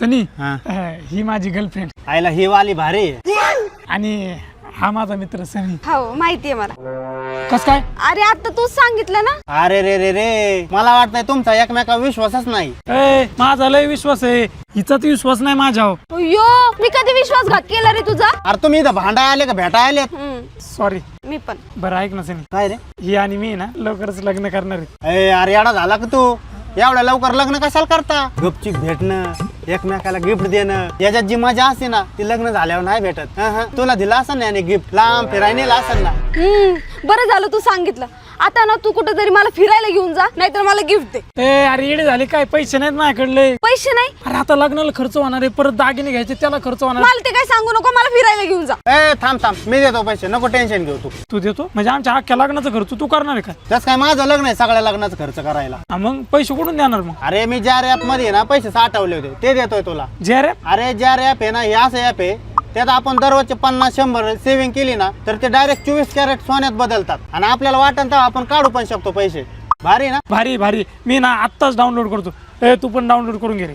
सनी हा. ही माझी गर्लफ्रेंड आईला ही वाली भारी आहे. आणि हा माझा मित्र सनी. हो माहितीये मला. कस काय? अरे आता तूच सांगितलं ना. अरे रे रे रे मला वाटतंय तुमचा एकमेकावर विश्वासच नाही. माझा लय विश्वास आहे, हिचा तर विश्वास नाही माझ्यावर. यो मी कधी विश्वासघात केला रे तुझा? अरे तुम्ही इथं भांडाय आले का भेटाय आले? सॉरी. मी पण. बरं ऐक ना सनी, काय रे ही आणि मी ना लवकरच लग्न करणार आहे. अरे येडा झाला का तू? एवढ्या लवकर लग्न कशाला करता? गपचिप भेटणं, एकमेकाला गिफ्ट देणं, याच्यात जी मजा असते ना ती लग्न झाल्यावर नाही भेटत. तुला दिला असं ना गिफ्ट, लांब फिरायला नेला असं ना. बरं झालं तू सांगितलं. आता ना तू कुठे तरी मला फिरायला घेऊन जा, नाहीतर मला गिफ्ट दे. अरे येडे झाले काय, पैसे नाहीत माझ्याकडले. पैसे नाही? अरे आता लग्नाला खर्च होणार आहे, परत दागिने घ्यायचे त्याला खर्च होणार. मला ते काय सांगू नको, मला फिरायला घेऊन जा. थांब थांब मी देतो पैसे, नको टेन्शन घेऊ तू. तू देतो म्हणजे आमच्या अख्ख्या लग्नाचा खर्च तू करणार आहे का? तस काय माझं लग्न आहे सगळ्या लग्नाचा खर्च करायला. मग पैसे कुठून देणार मग? अरे मी ज्या ॲप मध्ये ना पैसे साठवले होते ते देतोय तुला. जे रे अरे ज्या ॲप आहे ना हे असं ॲप आहे, त्यात आपण दररोजचे 50-100 सेव्हिंग केली ना तर ते डायरेक्ट 24 कॅरेट सोन्यात बदलतात आणि आपल्याला वाटन तर आपण काढू पण शकतो पैसे. भारी ना? भारी भारी. मी ना आत्ताच डाउनलोड करतो. तू पण डाउनलोड करून घे रे.